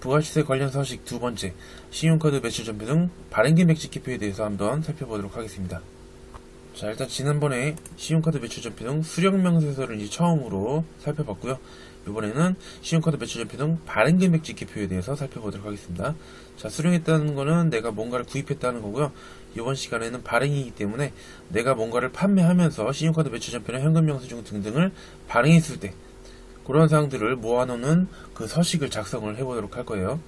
부가시세 관련 서식 두 번째, 신용카드 매출 전표 등 발행금액 지키표에 대해서 한번 살펴보도록 하겠습니다. 자, 일단 지난번에 신용카드 매출 전표 등 수령명세서를 이제 처음으로 살펴봤고요. 이번에는 신용카드 매출 전표 등 발행금액 지키표에 대해서 살펴보도록 하겠습니다. 자, 수령했다는 거는 내가 뭔가를 구입했다는 거고요. 이번 시간에는 발행이기 때문에 내가 뭔가를 판매하면서 신용카드 매출 전표나 현금영수증 등등을 발행했을 때 그런 사항들을 모아놓는 그 서식을 작성을 해보도록 할 거예요.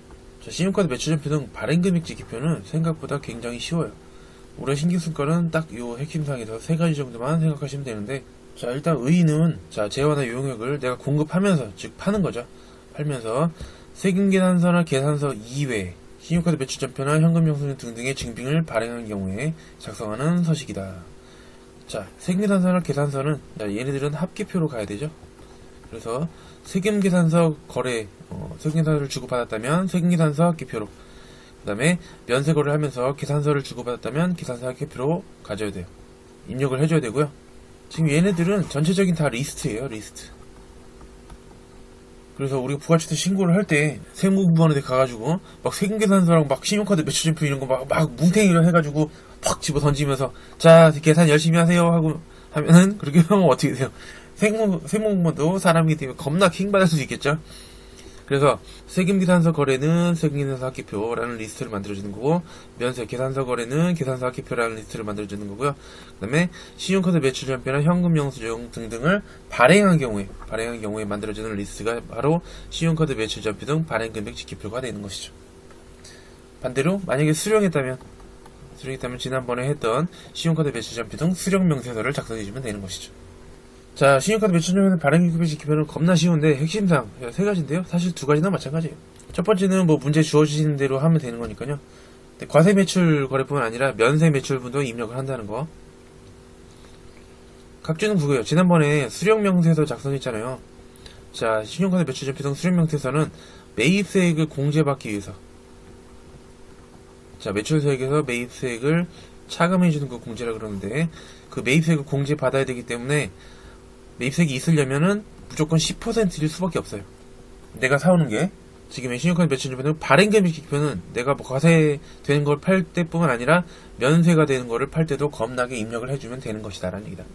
자, 신용카드 매출 전표 등 발행금액 지키표는 생각보다 굉장히 쉬워요. 우리가 신경 쓸 거는 딱 요 핵심사항에서 세 가지 정도만 생각하시면 되는데, 자, 일단 의의는, 자, 재화나 용역을 내가 공급하면서, 즉 파는 거죠. 팔면서 세금계산서나 계산서 이외에 신용카드 매출 전표나 현금영수증 등등의 증빙을 발행한 경우에 작성하는 서식이다. 자, 세금계산서나 계산서는, 자, 얘네들은 합계표로 가야 되죠. 그래서 세금계산서 거래, 세금계산서를 주고받았다면 세금계산서 합계표로, 그 다음에 면세거래를 하면서 계산서를 주고받았다면 계산서 합계표로 가져야 돼요. 입력을 해줘야 되고요. 지금 얘네들은 전체적인 다 리스트예요, 리스트. 그래서 우리가 부가치세 신고를 할 때 세무부원한테 가가지고 막 세금계산서랑 막 신용카드 매출전표 이런 거 막 뭉탱이를 해가지고 팍 집어 던지면서 자, 계산 열심히 하세요 하고 하면은 그렇게 하면 어떻게 돼요? 세무부원도 사람이기 때문에 겁나 킹받을 수도 있겠죠. 그래서 세금계산서 거래는 세금계산서 합계표라는 리스트를 만들어주는 거고, 면세 계산서 거래는 계산서 합계표라는 리스트를 만들어주는 거고요. 그 다음에 신용카드 매출 전표나 현금 영수증 등등을 발행한 경우에 만들어주는 리스트가 바로 신용카드 매출 전표 등 발행금액 지키표가 되는 것이죠. 반대로 만약에 수령했다면 지난번에 했던 신용카드 매출 전표 등 수령명세서를 작성해주면 되는 것이죠. 자, 신용카드 매출 전표는 발행금액 지키표는 겁나 쉬운데 핵심사항 세 가지인데요. 사실 두 가지나 마찬가지예요. 첫 번째는 뭐 문제 주어지는 대로 하면 되는 거니까요. 과세 매출 거래뿐만 아니라 면세 매출분도 입력을 한다는 거. 각주는 그거예요. 지난번에 수령명세서 작성했잖아요. 자, 신용카드 매출 전표 등 수령명세서는 매입세액을 공제받기 위해서, 자, 매출세액에서 매입세액을 차감해주는 그 공제라 그러는데, 그 매입세액을 공제받아야 되기 때문에 매입세액이 있으려면은 무조건 10%일 수밖에 없어요. 내가 사오는 게 지금의 신용카드 매출 전표는 발행금액 지키표는 내가 뭐 과세되는 걸 팔 때뿐만 아니라 면세가 되는 거를 팔 때도 겁나게 입력을 해주면 되는 것이다 라는 얘기다.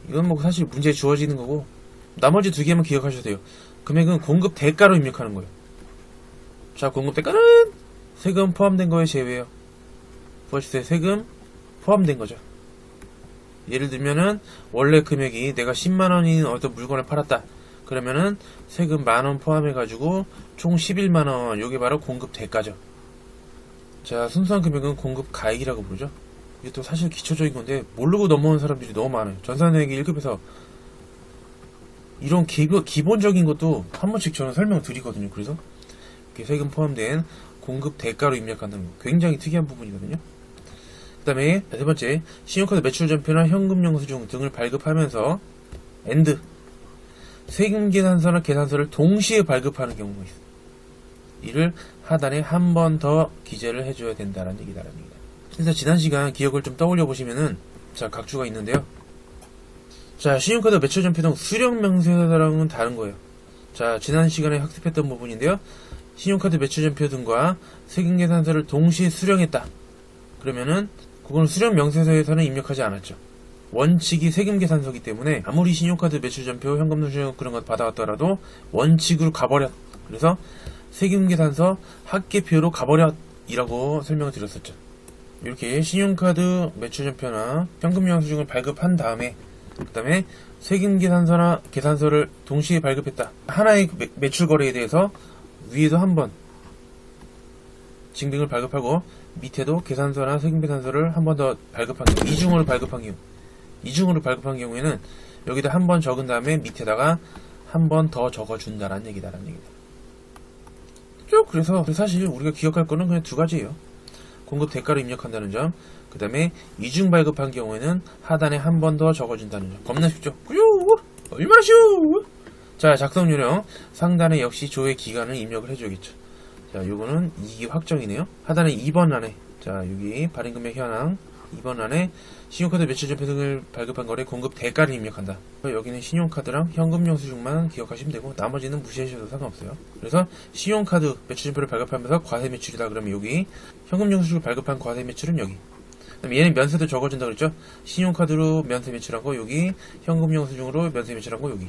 이건 뭐 사실 문제에 주어지는 거고, 나머지 두 개만 기억하셔도 돼요. 금액은 공급 대가로 입력하는 거예요. 자, 공급 대가는 세금 포함된 거에 제외해요. 부가세 세금 포함된 거죠. 예를 들면은 원래 금액이 내가 10만원인 어떤 물건을 팔았다. 그러면은 세금 만원 포함해가지고 총 11만원, 요게 바로 공급 대가죠. 자, 순수한 금액은 공급 가액이라고 부르죠. 이게 또 사실 기초적인 건데 모르고 넘어오는 사람들이 너무 많아요. 전산회계 1급에서 이런 기본적인 것도 한 번씩 저는 설명을 드리거든요. 그래서 이렇게 세금 포함된 공급 대가로 입력하는 거 굉장히 특이한 부분이거든요. 그 다음에 세 번째, 신용카드 매출 전표나 현금 영수증 등을 발급하면서 AND 세금계산서나 계산서를 동시에 발급하는 경우가 있어요. 이를 하단에 한 번 더 기재를 해줘야 된다는 얘기다라는 얘기다. 그래서 지난 시간 기억을 좀 떠올려 보시면은, 자, 각주가 있는데요. 자, 신용카드 매출 전표 등 수령명세서랑은 다른 거예요. 자, 지난 시간에 학습했던 부분인데요. 신용카드 매출 전표 등과 세금계산서를 동시에 수령했다. 그러면은 그거는 수령명세서에서는 입력하지 않았죠. 원칙이 세금계산서이기 때문에 아무리 신용카드 매출 전표, 현금 영수증 그런 것 받아왔더라도 원칙으로 가버렸. 그래서 세금계산서 합계표로 가버렸 이라고 설명을 드렸었죠. 이렇게 신용카드 매출 전표나 현금 영수증을 발급한 다음에, 그 다음에 세금계산서나 계산서를 동시에 발급했다. 하나의 매출 거래에 대해서 위에도 한번 증빙을 발급하고 밑에도 계산서나 세금계산서를 한 번 더 발급한 경우, 이중으로 발급한 경우에는 여기다 한 번 적은 다음에 밑에다가 한 번 더 적어준다라는 얘기다라는 얘기다. 쭉. 그래서 사실 우리가 기억할 거는 그냥 두 가지예요. 공급 대가로 입력한다는 점, 그 다음에 이중 발급한 경우에는 하단에 한 번 더 적어준다는 점. 겁나 쉽죠? 얼마나 쉬워! 자, 작성 요령 상단에 역시 조회 기간을 입력을 해줘야겠죠. 자, 요거는 2기 확정이네요. 하단에 2번 안에, 자, 여기 발행금액 현황 2번 안에 신용카드 매출전표 등을 발급한 거래 공급 대가를 입력한다. 여기는 신용카드랑 현금 영수증만 기억하시면 되고 나머지는 무시하셔도 상관없어요. 그래서 신용카드 매출전표를 발급하면서 과세 매출이다 그러면 여기, 현금 영수증을 발급한 과세 매출은 여기. 그다음에 얘는 면세도 적어준다 그랬죠. 신용카드로 면세 매출한 거 여기, 현금 영수증으로 면세 매출한 거 여기.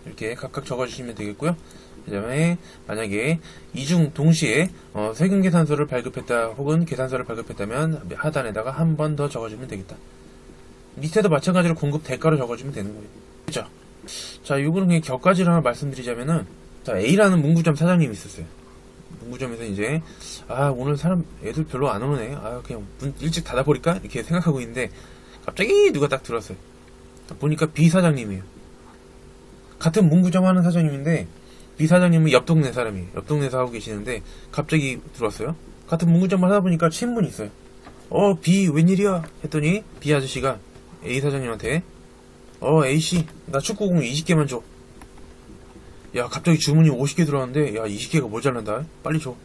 이렇게 각각 적어주시면 되겠고요. 그 다음에 만약에 이중 동시에 세금 계산서를 발급했다 혹은 계산서를 발급했다면 하단에다가 한 번 더 적어주면 되겠다. 밑에도 마찬가지로 공급 대가로 적어주면 되는 거예요. 그렇죠? 자, 요거는 그냥 격가지를 하나 말씀드리자면은, 자, A라는 문구점 사장님이 있었어요. 문구점에서 이제 오늘 사람 애들 별로 안 오네, 그냥 문 일찍 닫아버릴까 이렇게 생각하고 있는데 갑자기 누가 딱 들어왔어요. 보니까 B 사장님이에요. 같은 문구점 하는 사장님인데 B 사장님은 옆 동네 사람이에요. 옆 동네에서 하고 계시는데 갑자기 들어왔어요. 같은 문구점을 하다 보니까 친분이 있어요. B 웬일이야 했더니 B 아저씨가 A 사장님한테 A씨 나 축구공 20개만 줘. 야, 갑자기 주문이 50개 들어왔는데 야, 20개가 모자란다, 빨리 줘.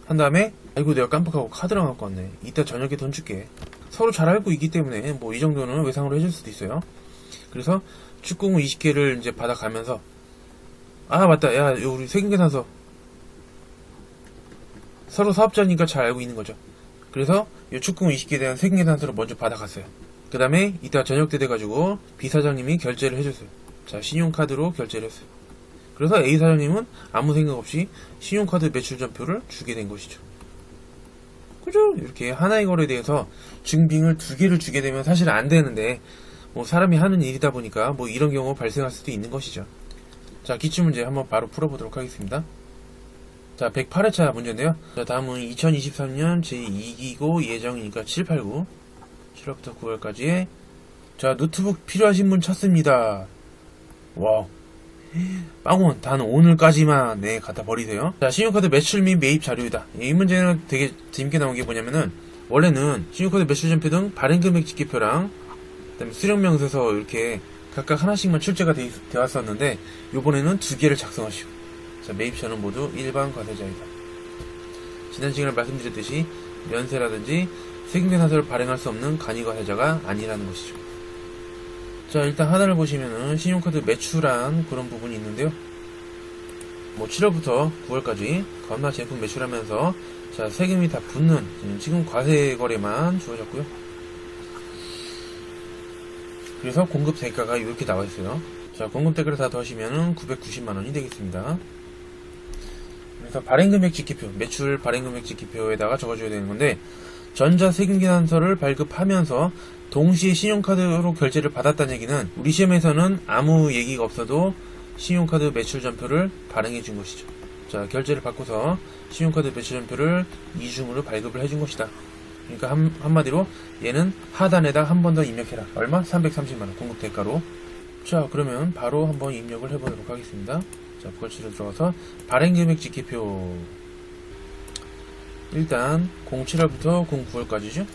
한 다음에 아이고 내가 깜빡하고 카드랑 갖고 왔네, 이따 저녁에 돈 줄게. 서로 잘 알고 있기 때문에 뭐 이 정도는 외상으로 해줄 수도 있어요. 그래서 축구공 20개를 이제 받아가면서 맞다, 야 우리 세금계산서, 서로 사업자니까 잘 알고 있는 거죠. 그래서 이 축구공 20개에 대한 세금계산서를 먼저 받아갔어요. 그 다음에 이따 저녁 때 돼가지고 B 사장님이 결제를 해줬어요. 자, 신용카드로 결제를 했어요. 그래서 A 사장님은 아무 생각 없이 신용카드 매출전표를 주게 된 것이죠. 그죠? 이렇게 하나의 거래에 대해서 증빙을 2개를 주게 되면 사실 안 되는데 뭐 사람이 하는 일이다 보니까 뭐 이런 경우 발생할 수도 있는 것이죠. 자, 기출문제 한번 바로 풀어보도록 하겠습니다. 자, 108회차 문제인데요. 자, 다음은 2023년 제2기고 예정이니까 7, 8, 9 7월부터 9월까지의 자, 노트북 필요하신 분 찾습니다. 와우, 빵원 단 오늘까지만 갖다 버리세요. 자, 신용카드 매출 및 매입 자료이다. 이 문제는 되게 재밌게 나온 게 뭐냐면은, 원래는 신용카드 매출전표 등 발행금액 집계표랑 그다음에 수령명세서 이렇게 각각 하나씩만 출제가 되어 왔었는데 요번에는 2개를 작성하시오. 자, 매입처는 모두 일반 과세자이다. 지난 시간에 말씀드렸듯이 면세라든지 세금계산서를 발행할 수 없는 간이과세자가 아니라는 것이죠. 자, 일단 하단을 보시면은 신용카드 매출한 그런 부분이 있는데요. 뭐 7월부터 9월까지 겁나 제품 매출하면서 자, 세금이 다 붙는 지금 과세 거래만 주어졌고요. 그래서 공급 대가가 이렇게 나와 있어요. 자, 공급 대가를 다 더하시면은 990만원이 되겠습니다. 그래서 발행금액 직기표, 매출 발행금액 직기표에다가 적어줘야 되는 건데, 전자세금계산서를 발급하면서 동시에 신용카드로 결제를 받았다는 얘기는 우리 시험에서는 아무 얘기가 없어도 신용카드 매출전표를 발행해 준 것이죠. 자, 결제를 받고서 신용카드 매출전표를 이중으로 발급을 해준 것이다. 그러니까 한마디로 얘는 하단에다 한 번 더 입력해라. 얼마? 330만원 공급 대가로. 자, 그러면 바로 한번 입력을 해보도록 하겠습니다. 자, 부가치로 들어가서 발행금액 직계표, 일단 07월부터 09월까지죠.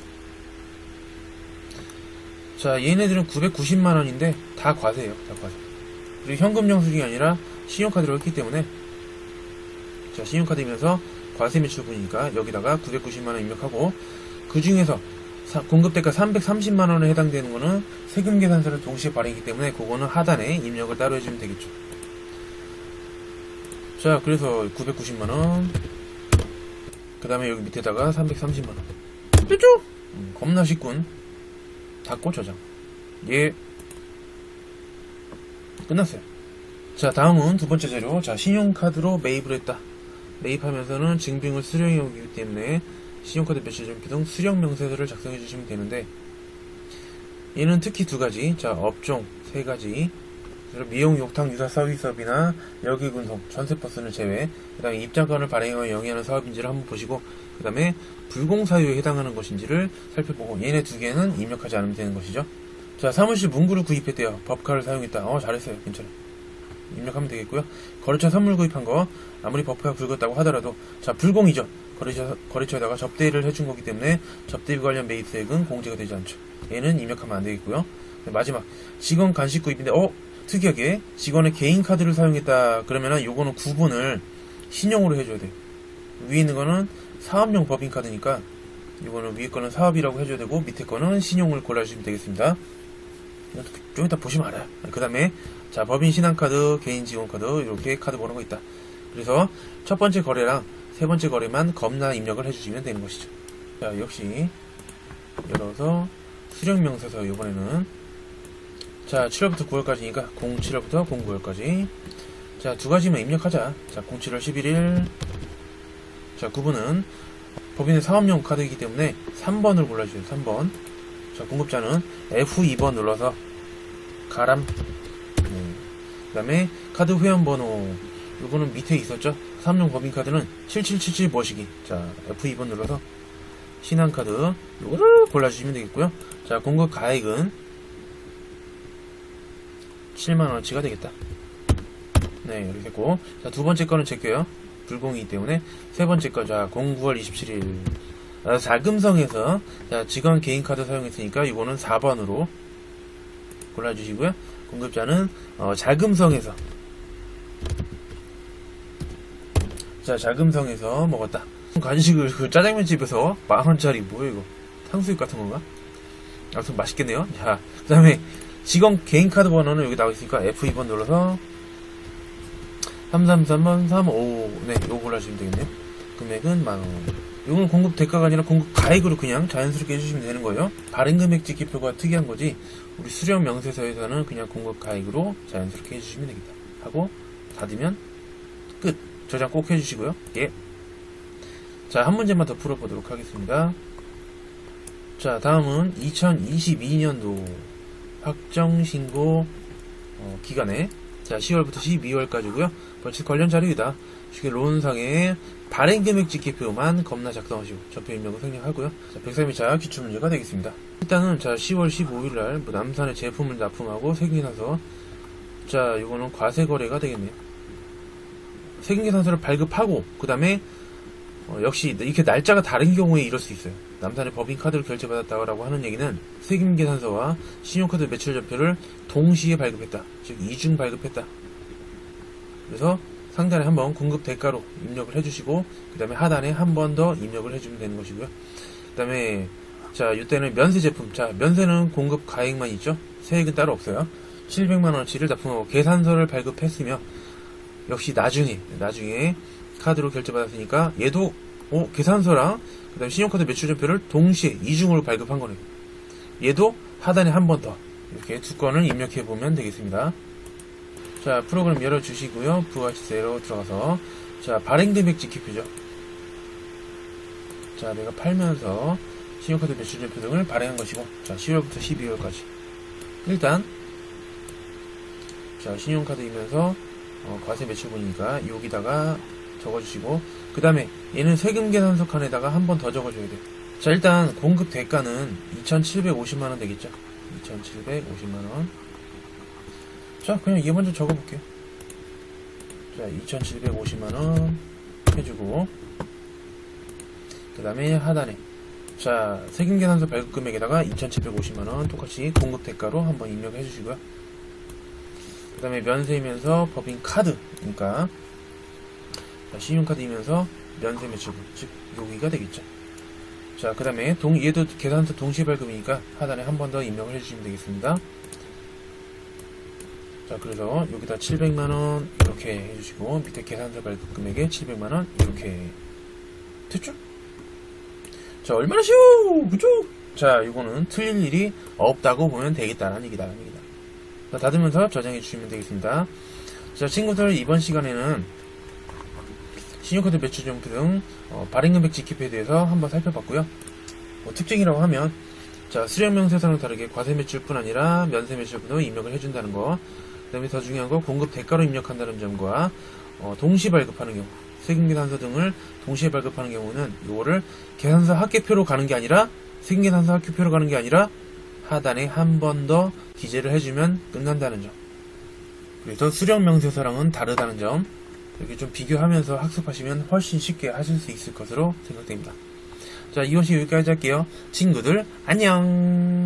자, 얘네들은 990만원인데 다 과세예요. 다 과세. 그리고 현금 영수증이 아니라 신용카드로 했기 때문에, 자, 신용카드이면서 과세 매출분이니까 여기다가 990만원 입력하고, 그 중에서 공급대가 330만원에 해당되는 거는 세금계산서를 동시에 발행이기 때문에 그거는 하단에 입력을 따로 해주면 되겠죠. 자, 그래서 990만원, 그 다음에 여기 밑에다가 330만원 됐죠? 겁나 쉽군. 닫고 저장. 예, 끝났어요. 자, 다음은 두 번째 자료. 자, 신용카드로 매입을 했다. 매입하면서는 증빙을 수령해 오기 때문에 신용카드 매출전표 등 수령명세서를 작성해 주시면 되는데, 얘는 특히 2가지. 자, 업종 3가지. 미용, 욕탕, 유사 서비스업이나 여객운송, 전세버스는 제외. 그 다음에 입장권을 발행하여 영위하는 사업인지를 한번 보시고, 그 다음에 불공사유에 해당하는 것인지를 살펴보고, 얘네 2개는 입력하지 않으면 되는 것이죠. 자, 사무실 문구를 구입했대요. 법카를 사용했다. 잘했어요. 괜찮아요. 입력하면 되겠고요. 거래처 선물 구입한 거 아무리 법카가 굵었다고 하더라도, 자, 불공이죠. 거래처에다가 접대를 해준 거기 때문에 접대비 관련 매입세액은 공제가 되지 않죠. 얘는 입력하면 안 되겠고요. 마지막 직원 간식 구입인데 특이하게 직원의 개인 카드를 사용했다 그러면은 요거는 구분을 신용으로 해줘야 돼. 위에 있는 거는 사업용 법인카드니까 이거는 위에 거는 사업이라고 해줘야 되고 밑에 거는 신용을 골라주시면 되겠습니다. 좀 이따 보시면 알아요. 그 다음에 자, 법인 신한카드, 개인 지원카드 이렇게 카드 번호가 있다. 그래서 첫 번째 거래랑 세 번째 거래만 겁나 입력을 해주시면 되는 것이죠. 자, 역시 열어서 수령명세서 이번에는 자, 7월부터 9월까지니까 07월부터 09월까지 자, 두 가지만 입력하자. 자, 07월 11일 자, 9번은 법인의 사업용 카드이기 때문에 3번을 골라주세요. 3번 자, 공급자는 F2번 눌러서 가람 그 다음에 카드 회원번호 요거는 밑에 있었죠. 사업용 법인카드는 7777 모시기 자, F2번 눌러서 신한카드 요거를 골라주시면 되겠고요. 자, 공급 가액은 7만원어치가 되겠다. 네, 이렇게 됐고 자, 두 번째 거는 제껴요. 불공이기 때문에 세 번째 거 자, 09월 27일 자금성에서 자, 직원 개인카드 사용했으니까 이거는 4번으로 골라주시고요. 공급자는 자금성에서 자, 자금성에서 먹었다. 간식을 그 짜장면집에서 10,000원짜리 뭐야 이거 탕수육 같은 건가? 아무튼 맛있겠네요. 자, 그 다음에 직원 개인카드 번호는 여기 나와있으니까 F2번 눌러서 333번 35 네, 요거 골라주시면 되겠네요. 금액은 만원. 이건 공급 대가가 아니라 공급 가액으로 그냥 자연스럽게 해주시면 되는 거예요. 발행 금액 찍기표가 특이한 거지 우리 수령 명세서에서는 그냥 공급 가액으로 자연스럽게 해주시면 되겠다 하고 닫으면 끝. 저장 꼭 해주시고요. 예. 자, 한 문제만 더 풀어보도록 하겠습니다. 자, 다음은 2022년도 확정신고 기간에 자, 10월부터 12월까지고요. 벌칙 관련 자료이다. 쉽게 론상에 발행금액 찍기표만 겁나 작성하시고 전표 입력을 생략하고요. 자, 103일차 기출문제가 되겠습니다. 일단은 자, 10월 15일날 남산에 제품을 납품하고 세금계산서 자, 이거는 과세거래가 되겠네요. 세금계산서를 발급하고 그 다음에 역시 이렇게 날짜가 다른 경우에 이럴 수 있어요. 남산의 법인카드를 결제받았다고 하는 얘기는 세금계산서와 신용카드 매출전표를 동시에 발급했다. 즉 이중 발급했다. 그래서 상단에 한번 공급 대가로 입력을 해주시고 그 다음에 하단에 한 번 더 입력을 해주면 되는 것이고요. 그 다음에 자, 이때는 면세 제품 자, 면세는 공급 가액만 있죠. 세액은 따로 없어요. 700만원어치를 납품하고 계산서를 발급했으며 역시 나중에 카드로 결제받았으니까 얘도 계산서랑 그 다음에 신용카드 매출전표를 동시에 이중으로 발급한 거네요. 얘도 하단에 한 번 더 이렇게 두 건을 입력해보면 되겠습니다. 자, 프로그램 열어주시고요. 부가시세로 들어가서 자, 발행금액 찍기표죠. 자, 내가 팔면서 신용카드 매출전표 등을 발행한 것이고 자, 10월부터 12월까지 일단 자, 신용카드이면서 과세 매출분이니까 여기다가 적어주시고 그 다음에 얘는 세금계산서 칸에다가 한 번 더 적어줘야 돼요. 자, 일단 공급 대가는 2,750만원 되겠죠. 2,750만원 자, 그냥 얘 먼저 적어볼게요. 자, 2,750만원 해주고 그 다음에 하단에 자, 세금계산서 발급금액에다가 2,750만원 똑같이 공급 대가로 한번 입력해 주시고요. 그 다음에 면세이면서 법인 카드니까 신용카드이면서 면세 매출분 즉 여기가 되겠죠. 자, 그 다음에 얘도 계산서 동시에 발급이니까 하단에 한 번 더 입력을 해주시면 되겠습니다. 자, 그래서 여기다 700만원 이렇게 해주시고 밑에 계산서 발급 금액에 700만원 이렇게 됐죠? 자, 얼마나 쉬워 그죠? 자, 이거는 틀릴 일이 없다고 보면 되겠다라는 얘기다. 자, 닫으면서 저장해 주시면 되겠습니다. 자, 친구들 이번 시간에는 신용카드 매출전표 등 발행금액 지키표에 대해서 한번 살펴봤고요. 특징이라고 하면 자, 수령명세서랑 다르게 과세 매출뿐 아니라 면세 매출분도 입력을 해준다는 거, 그 다음에 더 중요한 거 공급 대가로 입력한다는 점과 동시 발급하는 경우 세금계산서 등을 동시에 발급하는 경우는 이거를 계산서 합계표로 가는 게 아니라 세금계산서 합계표로 가는 게 아니라 하단에 한 번 더 기재를 해주면 끝난다는 점. 그래서 수령명세서랑은 다르다는 점 이렇게 좀 비교하면서 학습하시면 훨씬 쉽게 하실 수 있을 것으로 생각됩니다. 자, 이번 시간 여기까지 할게요. 친구들 안녕.